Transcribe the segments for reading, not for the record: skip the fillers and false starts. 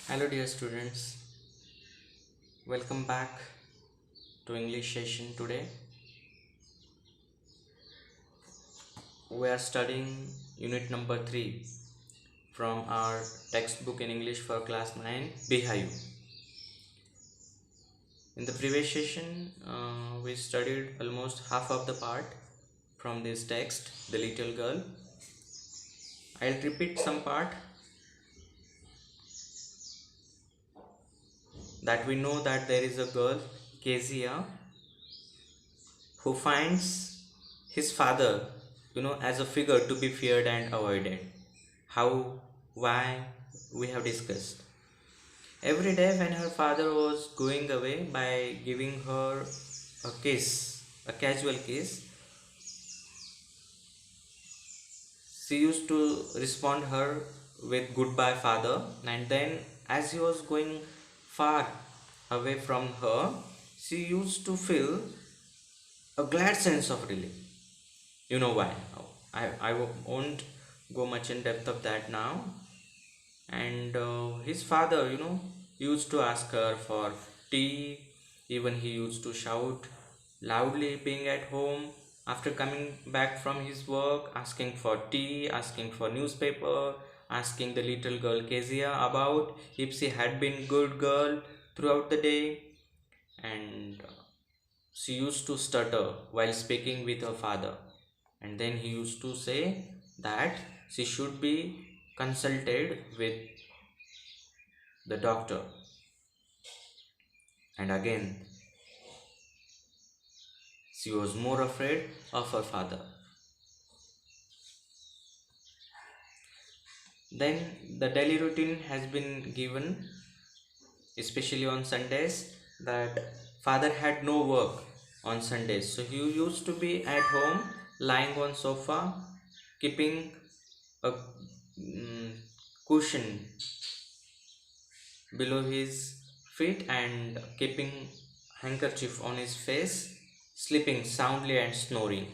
Hello dear students, welcome back to English session today. We are studying unit number 3 from our textbook in English for class 9, Beehive. In the previous session, we studied almost half of the part from this text, The Little Girl. I'll repeat some part that we know that there is a girl, Kezia, who finds his father, as a figure to be feared and avoided. How, why, we have discussed. Every day when her father was going away, by giving her a kiss, a casual kiss, she used to respond her with goodbye father, and then as he was going far away from her, she used to feel a glad sense of relief. You know why? I won't go much in depth of that now. And his father, used to ask her for tea. Even he used to shout loudly being at home after coming back from his work, asking for tea, asking for newspaper, asking the little girl Kezia about if she had been good girl throughout the day. And she used to stutter while speaking with her father, and then he used to say that she should be consulted with the doctor. And again, she was more afraid of her father. Then the daily routine has been given, especially on Sundays, that father had no work on Sundays, so he used to be at home lying on sofa, keeping a cushion below his feet and keeping handkerchief on his face, sleeping soundly and snoring.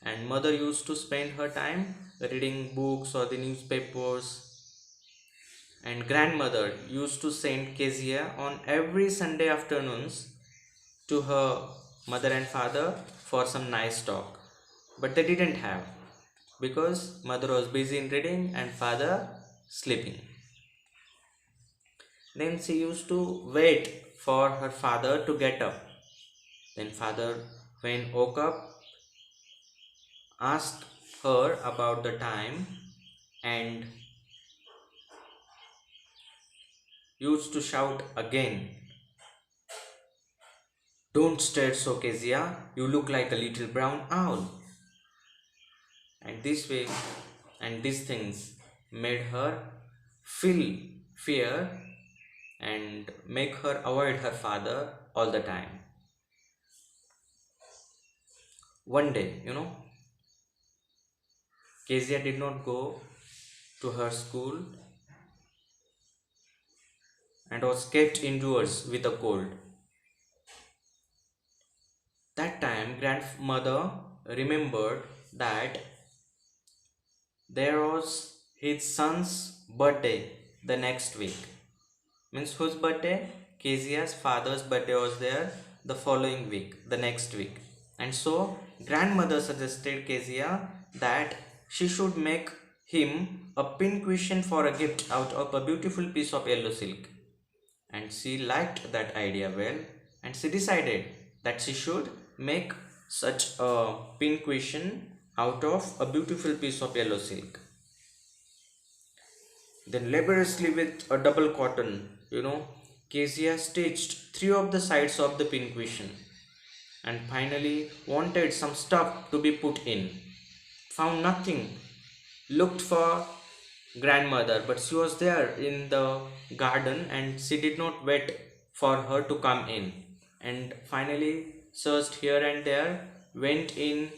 And mother used to spend her time reading books or the newspapers. And grandmother used to send Kezia on every Sunday afternoons to her mother and father for some nice talk. But they didn't have, because mother was busy in reading and father sleeping. Then she used to wait for her father to get up. Then father, when woke up, asked her about the time and used to shout again, "Don't stare so, Kezia, you look like a little brown owl." And this way and these things made her feel fear and make her avoid her father all the time. One day, Kezia did not go to her school and was kept indoors with a cold. That time, grandmother remembered that there was his son's birthday the next week. Means whose birthday? Kezia's father's birthday was there the following week, the next week. And so, grandmother suggested Kezia that she should make him a pin cushion for a gift out of a beautiful piece of yellow silk. And she liked that idea well, and she decided that she should make such a pin cushion out of a beautiful piece of yellow silk. Then laboriously with a double cotton, Kezia stitched three of the sides of the pin cushion, and finally wanted some stuff to be put in. Found nothing, looked for grandmother, but she was there in the garden and she did not wait for her to come in. And finally searched here and there, went in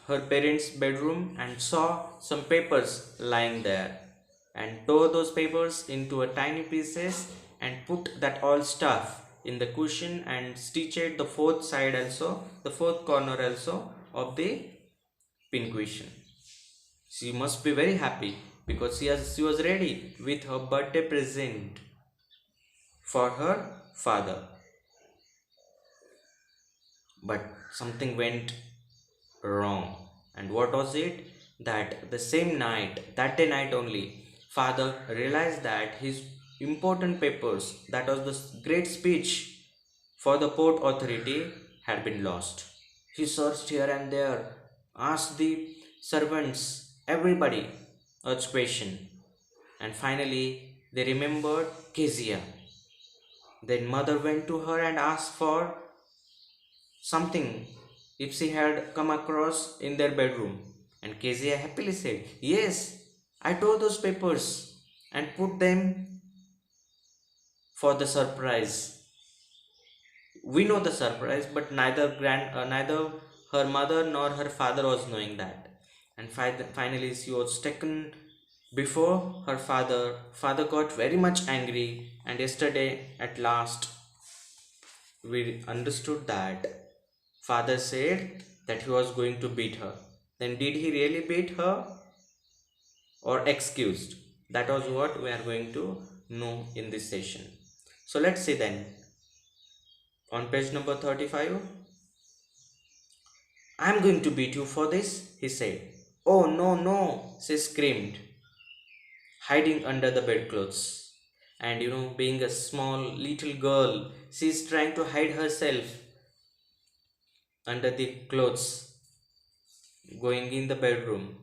her parents' bedroom and saw some papers lying there, and tore those papers into a tiny pieces and put that all stuff in the cushion and stitched the fourth side also, the fourth corner also of the pin cushion. She must be very happy because she was ready with her birthday present for her father. But something went wrong. And what was it? That the same night, that day night only, father realized that his important papers, that was the great speech for the port authority, had been lost. He searched here and there, asked the servants, everybody, asked question, and finally they remembered Kezia. Then mother went to her and asked for something if she had come across in their bedroom. And Kezia happily said, yes, I tore those papers and put them for the surprise. We know the surprise, but neither her mother nor her father was knowing that. And finally, she was taken before her father. Father got very much angry, and yesterday, at last, we understood that father said that he was going to beat her. Then, did he really beat her or excused? That was what we are going to know in this session. So, let's see then. On page number 35, I'm going to beat you for this, he said. Oh, no, no, she screamed, hiding under the bedclothes. And being a small little girl, she's trying to hide herself under the clothes, going in the bedroom.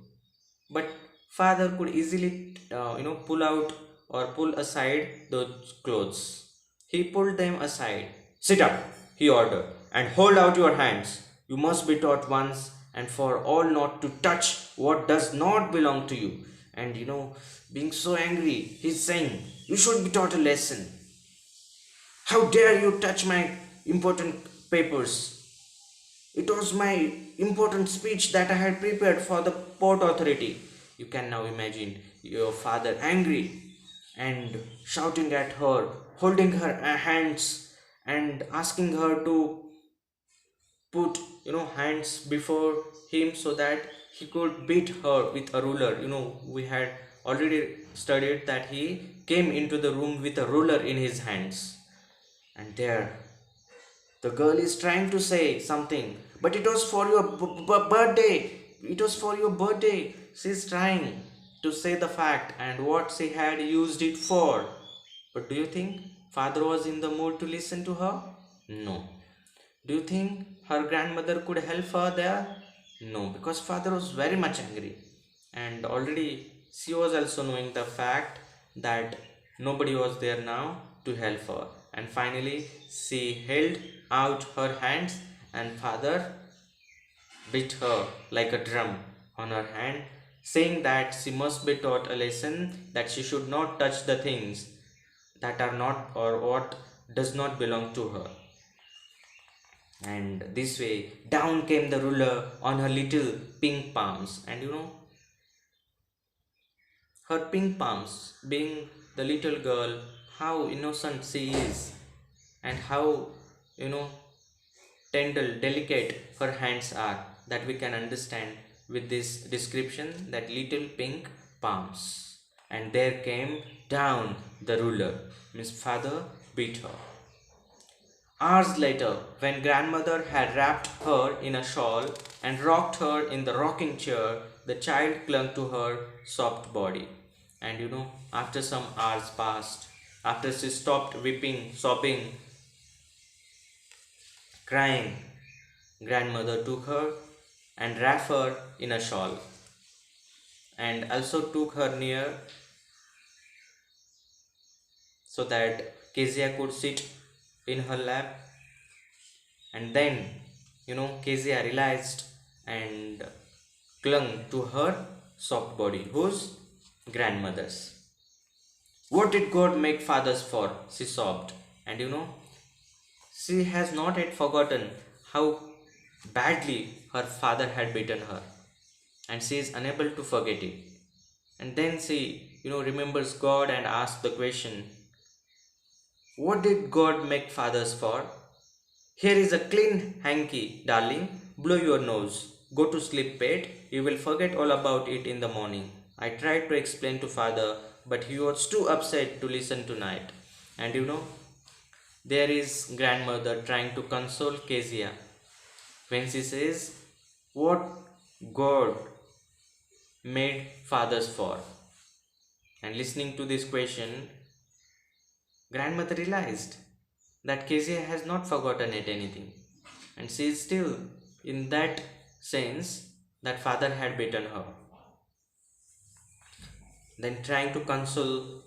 But father could easily, pull out or pull aside those clothes. He pulled them aside. Sit up, he ordered, and hold out your hands. You must be taught once and for all not to touch what does not belong to you. And being so angry, he's saying, you should be taught a lesson. How dare you touch my important papers? It was my important speech that I had prepared for the port authority. You can now imagine your father angry and shouting at her, holding her hands and asking her to put hands before him so that he could beat her with a ruler. We had already studied that he came into the room with a ruler in his hands. And there the girl is trying to say something, but it was for your birthday. It was for your birthday. She's trying to say the fact and what she had used it for. But do you think father was in the mood to listen to her? No. Do you think her grandmother could help her there? No, because father was very much angry. And already she was also knowing the fact that nobody was there now to help her. And finally she held out her hands and father beat her like a drum on her hand, saying that she must be taught a lesson that she should not touch the things that are not or what does not belong to her. And this way down came the ruler on her little pink palms. And her pink palms, being the little girl, how innocent she is, and how tender, delicate her hands are, that we can understand with this description, that little pink palms. And there came down the ruler. Miss Father beat her. Hours later, when grandmother had wrapped her in a shawl and rocked her in the rocking chair, the child clung to her soft body. And after some hours passed, after she stopped weeping, sobbing, crying, grandmother took her and wrapped her in a shawl and also took her near so that Kezia could sit in her lap. And then Kezia realized and clung to her soft body, whose grandmother's. What did God make fathers for? She sobbed. And she has not yet forgotten how badly her father had beaten her, and she is unable to forget it. And then she remembers God and asks the question, what did God make fathers for? Here is a clean hanky, darling. Blow your nose. Go to sleep, pet. You will forget all about it in the morning. I tried to explain to father, but he was too upset to listen tonight. And there is grandmother trying to console Kezia when she says, "What God made fathers for?" And listening to this question, grandmother realized that Kezia has not forgotten it anything, and she is still in that sense that father had beaten her. Then trying to console,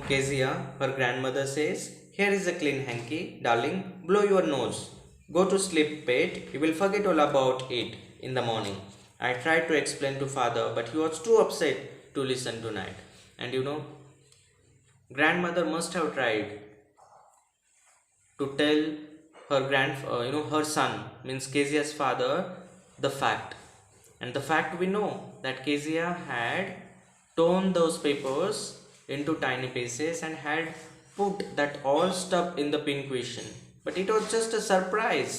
Kezia, her grandmother says, "Here is a clean hanky, darling, blow your nose. Go to sleep, pet. You will forget all about it in the morning." I tried to explain to father, but he was too upset to listen tonight. And grandmother must have tried to tell her son, means Kezia's father, the fact. And the fact, we know that Kezia had torn those papers into tiny pieces and had put that all stuff in the pin cushion. But it was just a surprise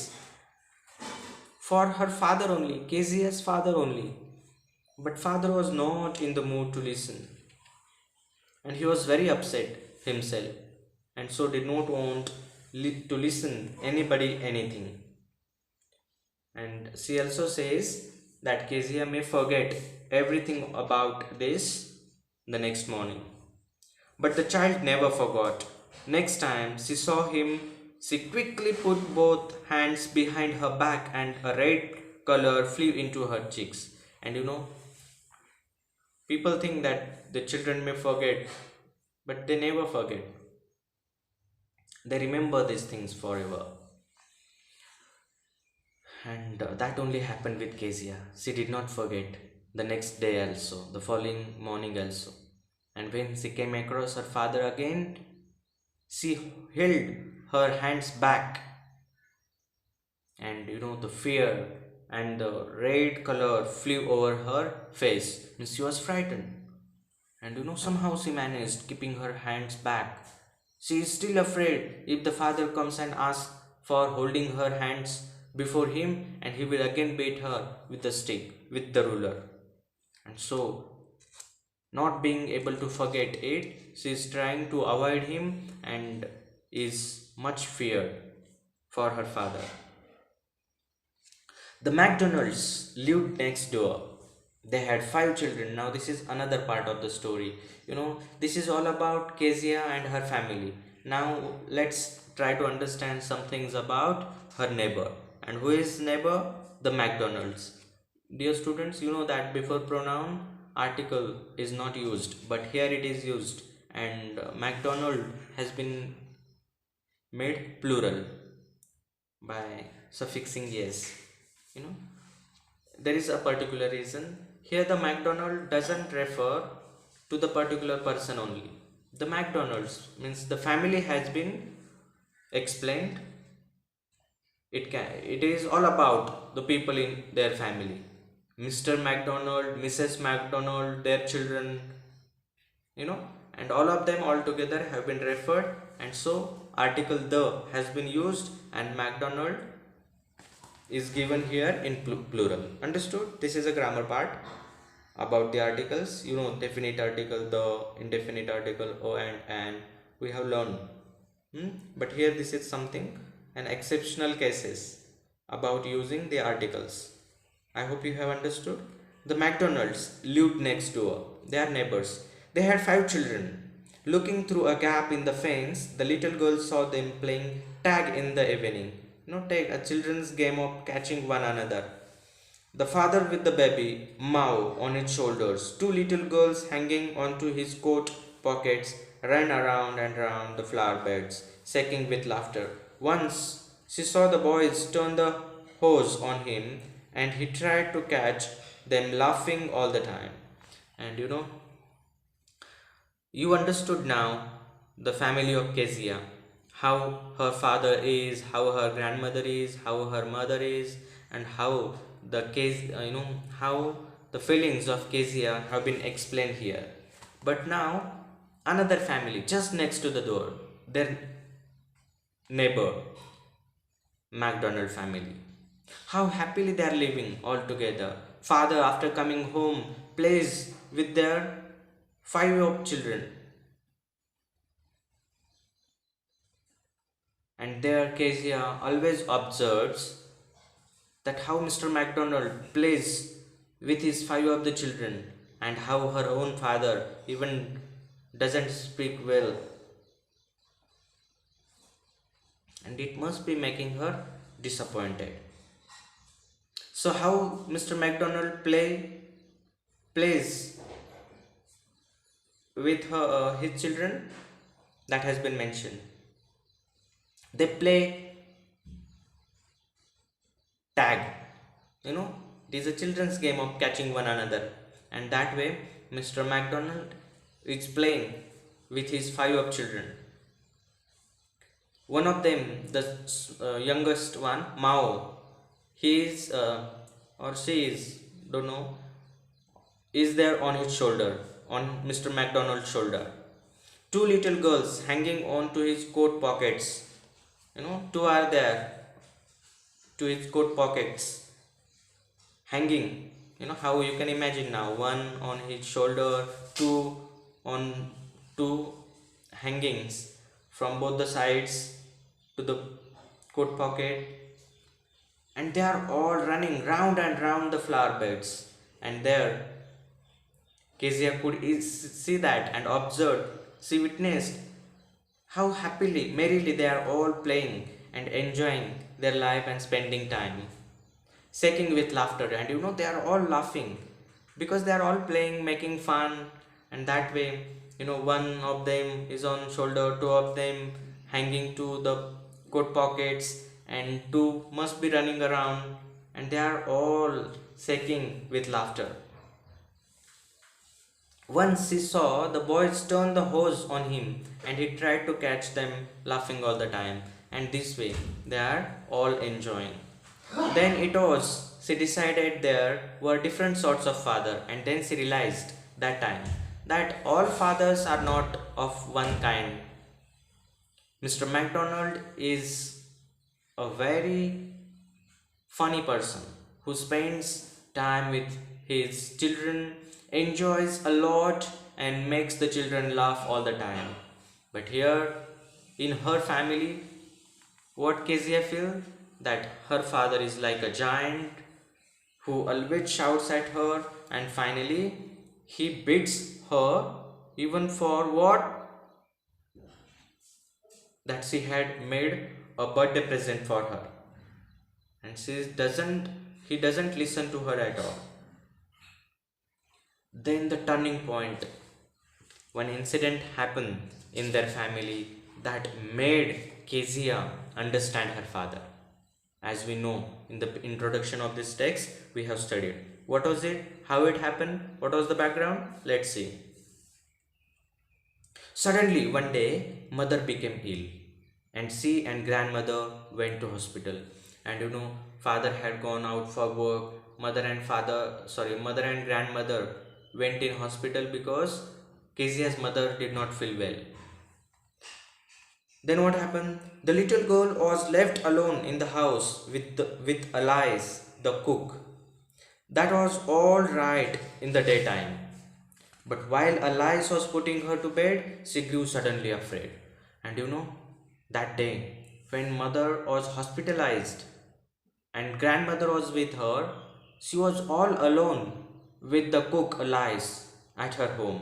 for her father only, Kezia's father only. But father was not in the mood to listen, and he was very upset himself, and so did not want to listen anybody anything. And she also says that Kezia may forget everything about this the next morning. But the child never forgot. Next time she saw him, she quickly put both hands behind her back and a red color flew into her cheeks. And people think that the children may forget, but they never forget. They remember these things forever. And that only happened with Kezia. She did not forget the next day also, the following morning also. And when she came across her father again, she held her hands back. And the fear and the red color flew over her face. Means she was frightened. And somehow she managed keeping her hands back. She is still afraid if the father comes and asks for holding her hands before him, and he will again beat her with the stick, with the ruler. And so, not being able to forget it, she is trying to avoid him and is much feared for her father. The McDonalds lived next door. They had 5 children. Now, this is another part of the story. This is all about Kezia and her family. Now, let's try to understand some things about her neighbor. And who is neighbor? The McDonalds. Dear students, you know that before pronoun, article is not used, but here it is used. And McDonald has been made plural by suffixing yes. You know, there is a particular reason. Here the McDonald doesn't refer to the particular person only. The McDonald's means the family has been explained. It is all about the people in their family. Mr. McDonald, Mrs. McDonald, their children, you know, and all of them all together have been referred, and so article the has been used and McDonald is given here in plural. Understood? This is a grammar part about the articles. Definite article, the, indefinite article, o and we have learned. But here this is something, an exceptional cases about using the articles. I hope you have understood. The McDonalds lived next door. They are neighbors. They had 5 children. Looking through a gap in the fence, the little girl saw them playing tag in the evening. Tag, a children's game of catching one another. The father with the baby, Mao, on his shoulders, 2 little girls hanging onto his coat pockets, ran around and round the flower beds, shaking with laughter. Once she saw the boys turn the hose on him, and he tried to catch them laughing all the time. And you understood now the family of Kezia, how her father is, how her grandmother is, how her mother is, and how the case, how the feelings of Kezia have been explained here. But now another family just next to the door, their neighbor, MacDonald family. How happily they are living all together. father, after coming home, plays with their 5-year-old children. And there Kezia always observes that how Mr. MacDonald plays with his 5 of the children, and how her own father even doesn't speak well, and it must be making her disappointed. So how Mr. MacDonald plays with his children, that has been mentioned. They play tag. You know, it is a children's game of catching one another, and that way Mr. MacDonald is playing with his 5 of children. One of them, the youngest one, Mao, he is or she is, don't know, is there on his shoulder, on Mr. MacDonald's shoulder. Two little girls hanging on to his coat pockets. You know, two are there to his coat pockets, hanging. You know how you can imagine now, one on his shoulder, two on two hangings from both the sides to the coat pocket, and they are all running round and round the flower beds. And there Kezia could see that and observed, she witnessed how happily, merrily they are all playing and enjoying their life and spending time, shaking with laughter. And you know, they are all laughing because they are all playing, making fun, and that way, you know, one of them is on shoulder, two of them hanging to the coat pockets, and two must be running around, and they are all shaking with laughter. Once he saw the boys turn the hose on him, and he tried to catch them laughing all the time, and this way they are all enjoying. Then it was, she decided there were different sorts of father, and then she realized that time that all fathers are not of one kind. Mr. MacDonald is a very funny person who spends time with his children, enjoys a lot, and makes the children laugh all the time. But here in her family, what Kezia feels, that her father is like a giant who always shouts at her, and finally he beats her even for what? That she had made a birthday present for her, and he doesn't listen to her at all. Then the turning point, one incident happened in their family that made Kezia understand her father. As we know, in the introduction of this text, we have studied. What was it? How it happened? What was the background? Let's see. Suddenly, one day, mother became ill, and she and grandmother went to hospital. And you know, father had gone out for work. Mother and grandmother went in hospital because Kezia's mother did not feel well. Then what happened? The little girl was left alone in the house with Alice, the cook. That was all right in the daytime. But while Alice was putting her to bed, she grew suddenly afraid. And you know, that day, when mother was hospitalized and grandmother was with her, she was all alone with the cook Alice at her home.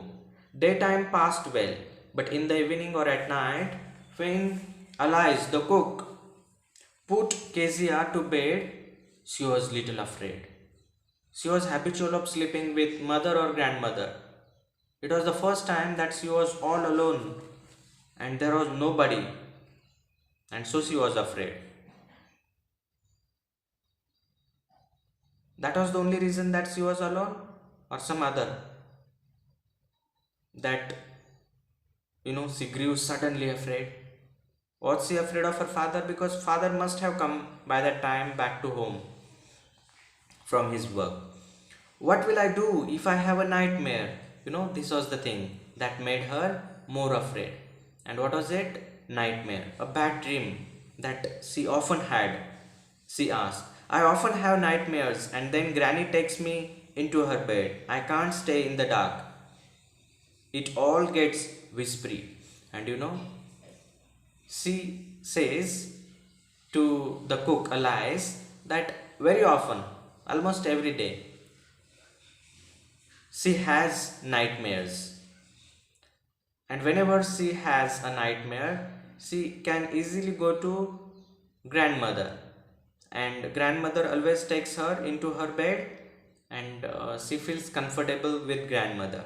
Daytime passed well, but in the evening or at night, when Alice, the cook, put Kezia to bed, she was little afraid. She was habitual of sleeping with mother or grandmother. It was the first time that she was all alone and there was nobody, and so she was afraid. That was the only reason that she was alone, or some other? That, you know, she grew suddenly afraid. Was she afraid of her father? Because father must have come by that time back to home from his work. What will I do if I have a nightmare? You know, this was the thing that made her more afraid. And what was it? Nightmare, a bad dream that she often had. She asked, I often have nightmares and then Granny takes me into her bed. I can't stay in the dark. It all gets whispery. And she says to the cook Alice that very often, almost every day, she has nightmares. And whenever she has a nightmare, she can easily go to grandmother. And grandmother always takes her into her bed and she feels comfortable with grandmother.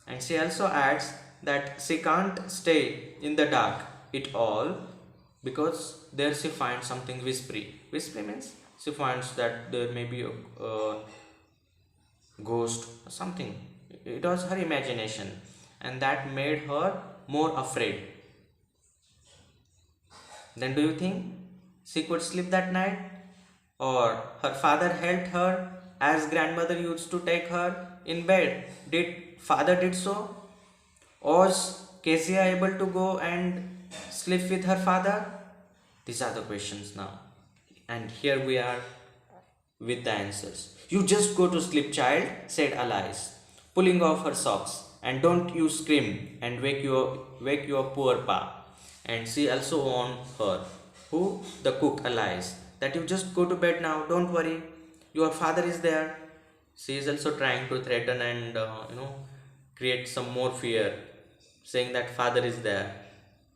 And she also adds that she can't stay in the dark at all because there she finds something whispery. Whispery means she finds that there may be a ghost or something. It was her imagination, and that made her more afraid. Then, do you think she could sleep that night? Or her father helped her as grandmother used to take her in bed? Did father did so? Was Kezia able to go and sleep with her father? These are the questions now. And here we are with the answers. You just go to sleep, child, said Alice, pulling off her socks. And don't you scream and wake your poor pa. And she also warned her, who? The cook, Alice, that you just go to bed now, don't worry. Your father is there. She is also trying to threaten and create some more fear, saying that father is there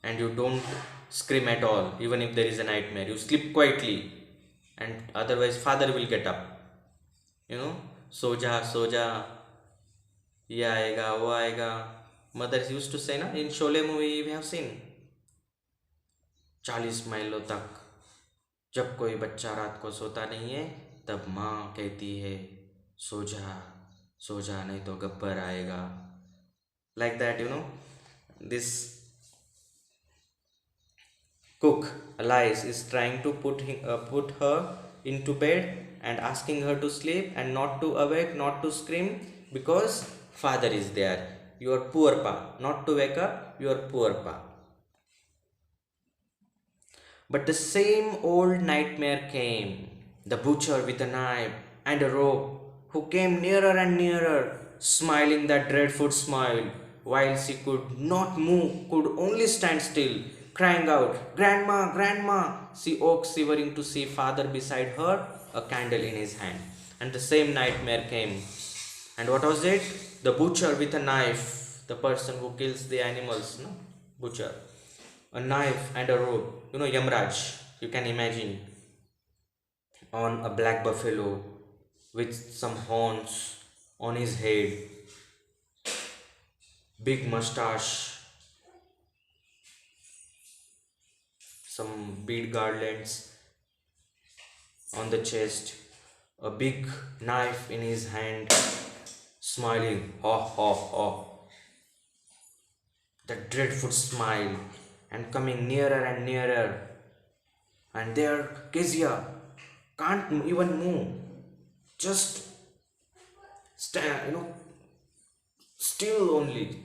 and you don't scream at all, even if there is a nightmare. You sleep quietly and otherwise father will get up. Soja, soja, ये आएगा वो आएगा. Mothers used to say na, in Sholay movie we have seen 40 माइलों तक जब कोई बच्चा रात को सोता नहीं है तब माँ कहती है सो जा, सो जा नहीं तो गब्बर आएगा. Like that, this cook Alice is trying to put her into bed and asking her to sleep and not to awake, not to scream, because father is there, your poor pa, not to wake up, your poor pa. But the same old nightmare came. The butcher with a knife and a rope, who came nearer and nearer, smiling that dreadful smile, while she could not move, could only stand still, crying out, Grandma, Grandma! She woke shivering to see father beside her, a candle in his hand. And the same nightmare came. And what was it? The butcher with a knife, the person who kills the animals, no? Butcher. A knife and a rope, Yamraj, you can imagine, on a black buffalo with some horns on his head, big mustache, some bead garlands on the chest, a big knife in his hand, smiling, ha ha ha, that dreadful smile, and coming nearer and nearer. And there Kezia can't even move, just stand, still only,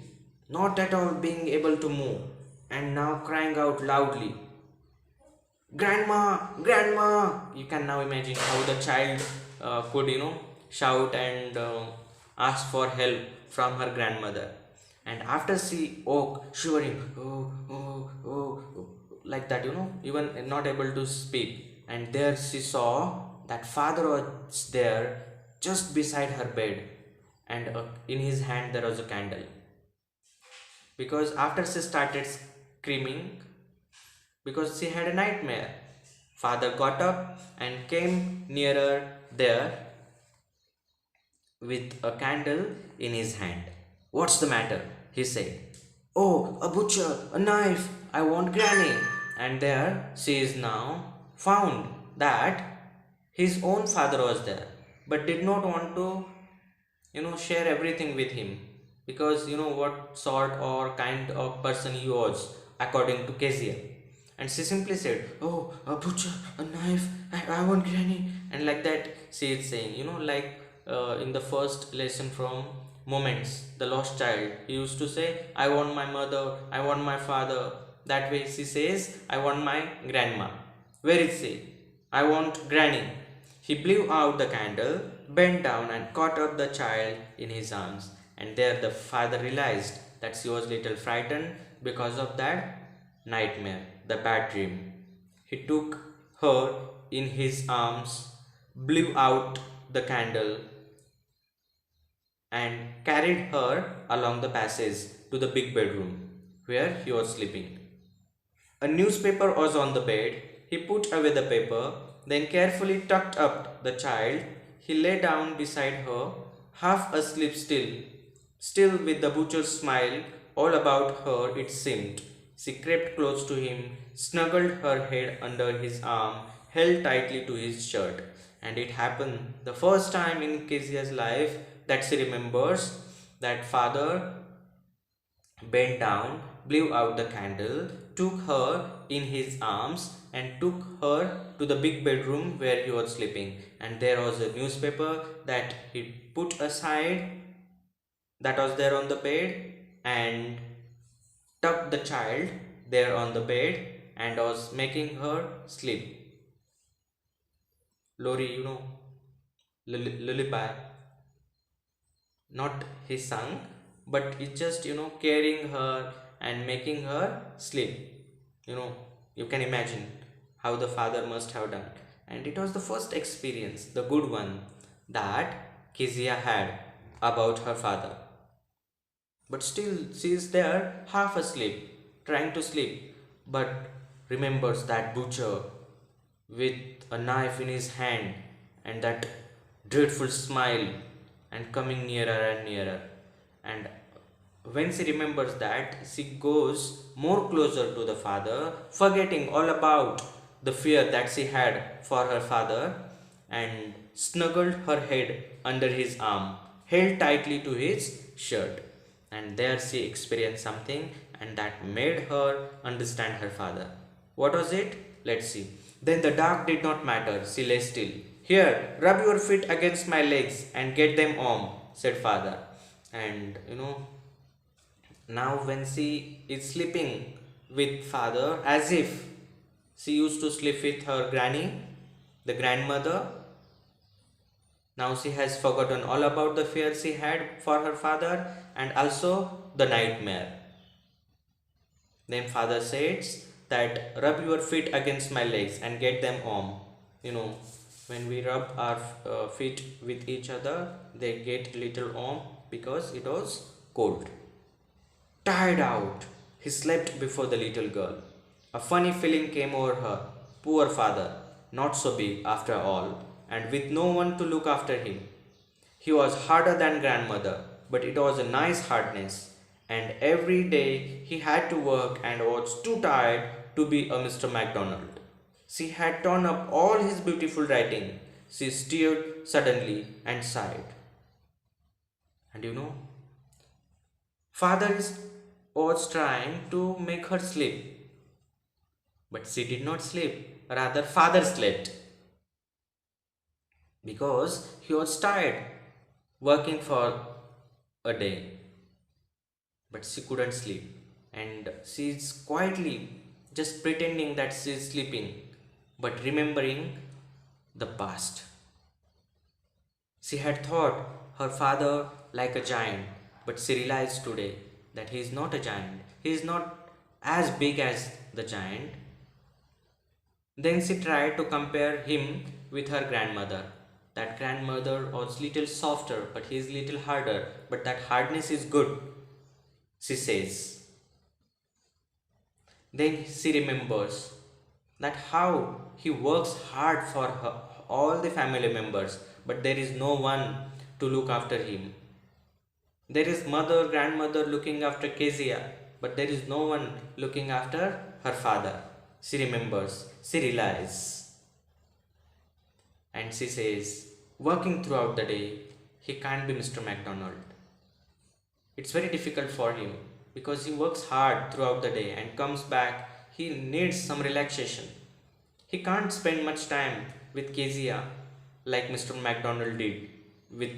not at all being able to move, and now crying out loudly, Grandma, Grandma! You can now imagine how the child could, shout and ask for help from her grandmother. And after she woke, shivering, oh, oh, oh, oh, like that, even not able to speak. And there she saw that father was there just beside her bed, and in his hand there was a candle. Because after she started screaming, because she had a nightmare, father got up and came nearer there with a candle in his hand. What's the matter? He said. Oh, a butcher, a knife, I want Granny. And there she is now found that his own father was there, but did not want to, share everything with him, because what sort or kind of person he was, according to Kezia. And she simply said, oh, a butcher, a knife, I want Granny. And like that she is saying, like in the first lesson from Moments, the lost child, he used to say, I want my mother, I want my father. That way she says, I want my grandma. Where is she? I want Granny. He blew out the candle, bent down and caught up the child in his arms. And there the father realized that she was little frightened because of that nightmare, the bad dream. He took her in his arms, blew out the candle, and carried her along the passage to the big bedroom where he was sleeping. A newspaper was on the bed. He put away the paper, then carefully tucked up the child. He lay down beside her, half asleep still with the butcher's smile all about her, it seemed. She crept close to him, snuggled her head under his arm, held tightly to his shirt. And it happened the first time in Kezia's life that she remembers that father bent down, blew out the candle, took her in his arms, and took her to the big bedroom where he was sleeping. And there was a newspaper that he put aside that was there on the bed, and tucked the child there on the bed and was making her sleep. Lori, lullaby. Not his son, but it's just carrying her and making her sleep. you know you can imagine how the father must have done. And it was the first experience, the good one, that Kezia had about her father. But still she is there half asleep, trying to sleep, but remembers that butcher with a knife in his hand and that dreadful smile, and coming nearer and nearer. And when she remembers that, she goes more closer to the father, forgetting all about the fear that she had for her father, and snuggled her head under his arm, held tightly to his shirt. And there she experienced something, and that made her understand her father. What was it? Let's see. Then the dark did not matter. She lay still. Here, rub your feet against my legs and get them warm, said father. And now when she is sleeping with father, as if she used to sleep with her granny, the grandmother, now she has forgotten all about the fear she had for her father and also the nightmare. Then father says that rub your feet against my legs and get them warm. You know, when we rub our feet with each other, they get little warm because it was cold. Tired out, he slept before the little girl. A funny feeling came over her. Poor father, not so big after all, and with no one to look after him. He was harder than grandmother, but it was a nice hardness. And every day he had to work and was too tired to be a Mr. MacDonald. She had torn up all his beautiful writing. She stirred suddenly and sighed. And father was trying to make her sleep, but she did not sleep. Rather, father slept because he was tired working for a day. But she couldn't sleep, and she's quietly just pretending that she's sleeping, but remembering the past. She had thought her father like a giant, but she realized today that he is not a giant. He is not as big as the giant. Then she tried to compare him with her grandmother. That grandmother was little softer, but he is little harder. But that hardness is good, she says. Then she remembers that how he works hard for her, all the family members, but there is no one to look after him. There is mother, grandmother looking after Kezia, but there is no one looking after her father. She remembers, she realizes, and she says, working throughout the day, he can't be Mr. MacDonald. It's very difficult for him because he works hard throughout the day and comes back. He needs some relaxation. He can't spend much time with Kezia like Mr. MacDonald did with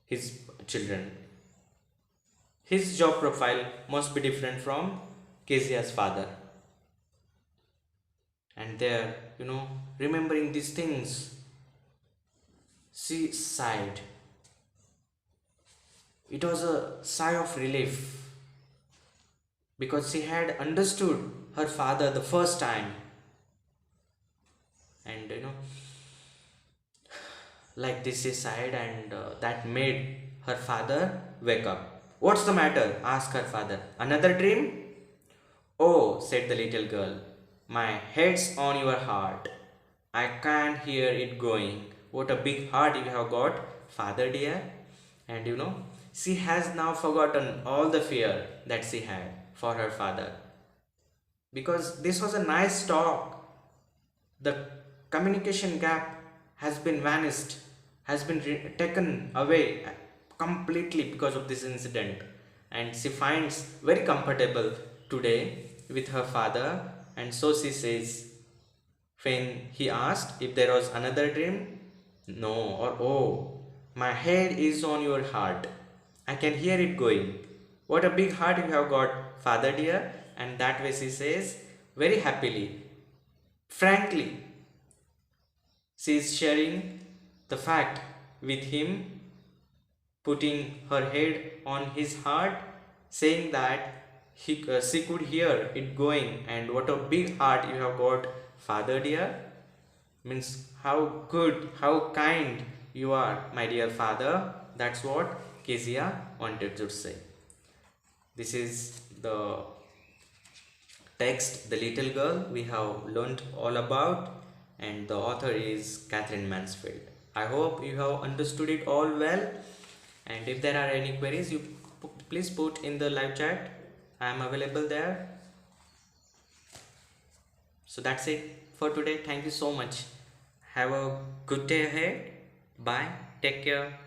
his children. His job profile must be different from Kezia's father. And there, remembering these things, She sighed. It was a sigh of relief because she had understood her father the first time. And like this, she sighed, and that made her father wake up. What's the matter? Asked her father. Another dream? Oh, said the little girl, my head's on your heart. I can't hear it going. What a big heart you have got, father dear. And she has now forgotten all the fear that she had for her father. Because this was a nice talk. The communication gap has been vanished, has been taken away completely because of this incident. And she finds very comfortable today with her father. And so she says, when he asked if there was another dream, no, or oh, my head is on your heart. I can hear it going. What a big heart you have got, father dear. And that way she says, very happily, frankly, she is sharing the fact with him, putting her head on his heart, saying that she could hear it going, and what a big heart you have got, father dear. Means how good, how kind you are, my dear father. That's what Kezia wanted to say. This is the text, The Little Girl, we have learned all about, and the author is Katherine Mansfield. I hope you have understood it all well, and if there are any queries, you please put in the live chat. I am available there. So that's it for today. Thank you so much. Have a good day ahead. Bye. Take care.